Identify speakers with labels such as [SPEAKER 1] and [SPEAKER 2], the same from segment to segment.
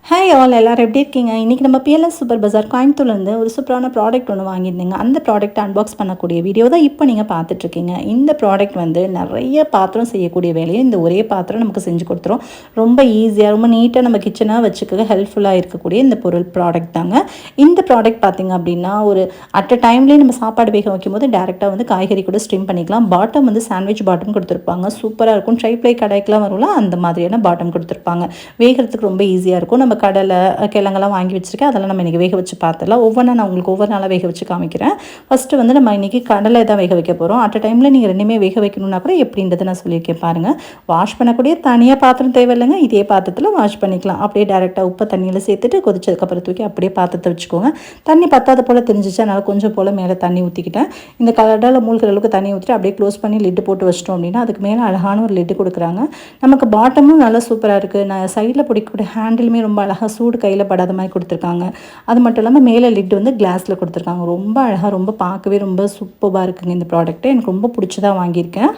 [SPEAKER 1] Hi all எல்லாரும் எப்படி இருக்கீங்க? இன்றைக்கி நம்ம பிஎல்எஸ் சூப்பர் பஜார் கோயம்புத்தூர்லேருந்து ஒரு சூப்பரான ப்ராடக்ட் ஒன்று வாங்கியிருந்தேங்க. அந்த ப்ராடக்ட் அன்பாக்ஸ் பண்ணக்கூடிய வீடியோ தான் இப்போ நீங்கள் பார்த்துட்ருக்கீங்க. இந்த ப்ராடக்ட் வந்து நிறைய பாத்திரம் செய்யக்கூடிய வேலையை இந்த ஒரே பாத்திரம் நமக்கு செஞ்சு கொடுத்துரும். ரொம்ப ஈஸியாக ரொம்ப நீட்டாக நம்ம கிச்சனாக வச்சுக்க ஹெல்ப்ஃபுல்லாக இருக்கக்கூடிய இந்த ப்ராடக்ட் தாங்க. இந்த ப்ராடக்ட் பார்த்திங்க அப்படின்னா ஒரு அட் அ டைம்லேயே நம்ம சாப்பாடு வேக வைக்கும்போது டேரெக்டாக வந்து காய்கறி கூட ஸ்ட்ரீம் பண்ணிக்கலாம். பாட்டம் வந்து சாண்ட்விச் பாட்டம் கொடுத்துருப்பாங்க. சூப்பராக இருக்கும். ட்ரைப்ளை கடைக்கெலாம் வரும்ல அந்த மாதிரியான பாட்டம் கொடுத்துருப்பாங்க. வேகிறதுக்கு ரொம்ப ஈஸியாக இருக்கும். நம்ம கடலை கிழங்கெல்லாம் வாங்கி வச்சுருக்கேன். அதெல்லாம் நம்ம இன்றைக்கி வேக வச்சு பார்த்துடலாம். ஒவ்வொன்றா நான் உங்களுக்கு ஒவ்வொரு நாளாக வேக வச்சு காமிக்கிறேன். ஃபஸ்ட்டு வந்து நம்ம இன்றைக்கி கடலை தான் வேக வைக்க போகிறோம். அட் அ டைமில் நீங்கள் ரெண்டுமே வேக வைக்கணுன்னா கூட எப்படின்றத நான் சொல்லியிருக்கேன் பாருங்கள். வாஷ் பண்ணக்கூடிய தனியாக பாத்திரம் தேவையில்லைங்க. இதே பாத்திரத்தில் வாஷ் பண்ணிக்கலாம். அப்படியே டேரெக்டாக உப்பை தண்ணியில் சேர்த்துட்டு கொதிச்சதுக்கப்புறம் தூக்கி அப்படியே பாத்திரத்தை வச்சுக்கோங்க. தண்ணி பத்தாத போல் தெரிஞ்சிச்சு. அதனால் கொஞ்சம் போல் மேலே தண்ணி ஊற்றிக்கிட்டேன். இந்த கடலை மூழ்கிற அளவுக்கு தண்ணி ஊற்றிட்டு அப்படியே க்ளோஸ் பண்ணி லிட்டு போட்டு வச்சிட்டோம் அப்படின்னா அதுக்கு மேலே அழகான ஒரு லிட்டு கொடுக்குறாங்க. நமக்கு பாட்டமும் நல்லா சூப்பராக இருக்குது. நான் சைடில் பிடிக்கக்கூடிய ஹேண்டிலுமே ரொம்ப அழகாக சூடு கையில் படாத மாதிரி கொடுத்துருக்காங்க. அது மட்டும் இல்லாமல் மேலே லிட் வந்து கிளாஸில் கொடுத்துருக்காங்க. ரொம்ப அழகாக ரொம்ப பார்க்கவே ரொம்ப சூப்பராக இருக்குங்க இந்த ப்ராடக்ட்டு. எனக்கு ரொம்ப பிடிச்சதாக வாங்கியிருக்கேன்.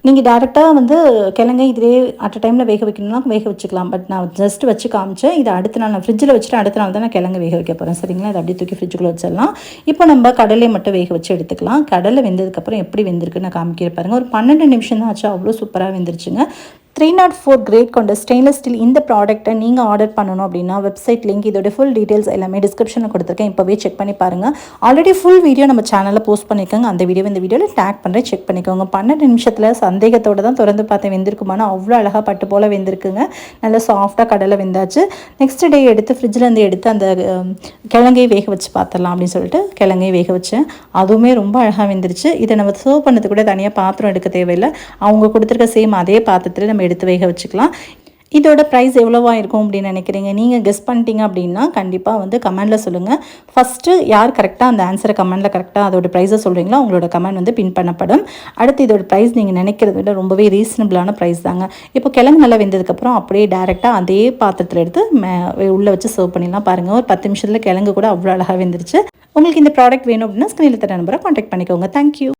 [SPEAKER 1] நீங்கள் டேரெக்டாக வந்து கிழங்க இதிலே அட் அ டைமில் வேக வைக்கணும்னா வேக வச்சுக்கலாம். பட் நான் ஜஸ்ட் வச்சு காமிச்சேன். இதை அடுத்த நாள் நான் ஃப்ரிட்ஜில் வச்சுட்டு அடுத்த நாள் தான் நான் கிழங்கு வேக வைக்க போகிறேன். சரிங்களா? இதை அப்படியே தூக்கி ஃப்ரிட்ஜுக்குள்ளே வச்சிடலாம். இப்போ நம்ம கடலை மட்டும் வேக வச்சு எடுத்துக்கலாம். கடலை வெந்ததுக்கப்புறம் எப்படி வெந்திருக்குன்னு நான் காமிக்கிற பாருங்கள். ஒரு 12 நிமிஷம் தான் ஆச்சு. அவ்வளோ சூப்பராக வெந்துருச்சுங்க. 304 கிரேட் கொண்ட ஸ்டெயின்லெஸ் ஸ்டீல் இந்த ப்ராடக்ட்டை நீங்கள் ஆர்டர் பண்ணணும் அப்படின்னா வெப்சைட் லிங்க் இதோட ஃபுல் டீட்டெயில்ஸ் எல்லாமே டிஸ்கிரிப்ஷனில் கொடுத்துருக்கேன். இப்போவே செக் பண்ணி பாருங்கள். ஆல்ரெடி ஃபுல் வீடியோ நம்ம சேனலில் போஸ்ட் பண்ணியிருக்காங்க. அந்த வீடியோ இந்த வீடியோவில் டேக் பண்ணுறேன், செக் பண்ணிக்கோங்க. 12 நிமிஷத்தில் சந்தேகத்தோடு தான் திறந்து பார்த்தேன் வெந்திருக்குமானா அவ்வளோ அழகாக பட்டு போல் வெந்திருக்குங்க. நல்லா சாஃப்டாக கடலை வெந்தாச்சு. நெக்ஸ்ட் டே எடுத்து ஃப்ரிட்ஜிலேருந்து எடுத்து அந்த கிழங்கையை வேக வச்சு பார்த்துடலாம் அப்படின்னு சொல்லிட்டு கிழங்கையை வேக வச்சேன். அதுவுமே ரொம்ப அழகாக வெந்துருச்சு. இதை நம்ம சர்வ் பண்ணது கூட தனியாக பாத்திரம் எடுக்க தேவையில்லை. அவங்க கொடுத்துருக்க சேம் அதே பாத்திரத்தில் நம்ம எடுத்து வேக வச்சுக்கலாம். இதோட ப்ரைஸ் எவ்வளோவா இருக்கும் அப்படின்னு நினைக்கிறீங்க? நீங்கள் கெஸ் பண்ணிட்டீங்க அப்படின்னா கண்டிப்பாக வந்து கமெண்டில் சொல்லுங்கள். ஃபஸ்ட்டு யார் கரெக்டாக அந்த ஆன்சரை கமெண்டில் கரெக்டாக அதோட ப்ரைஸை சொல்கிறீங்களோ அவங்களோட கமெண்ட் வந்து பின் பண்ணப்படும். அடுத்து இதோட ப்ரைஸ் நீங்கள் நினைக்கிறத விட ரொம்பவே ரீசனபிளான ப்ரைஸ் தாங்க. இப்போ கிழங்கு நல்லா வெந்ததுக்கப்புறம் அப்படியே டேரெக்டாக அதே பாத்திரத்தில் எடுத்து உள்ளே வச்சு சர்வ் பண்ணிடலாம். பாருங்கள், ஒரு 10 நிமிஷத்தில் கிழங்கு கூட அவ்வளோ அழகாக வெந்துருச்சு. உங்களுக்கு இந்த ப்ராடக்ட் வேணும் அப்படின்னா ஸ்க்ரீனில் தர நம்பரை கான்டாக்ட் பண்ணிக்கோங்க. தேங்க்யூ.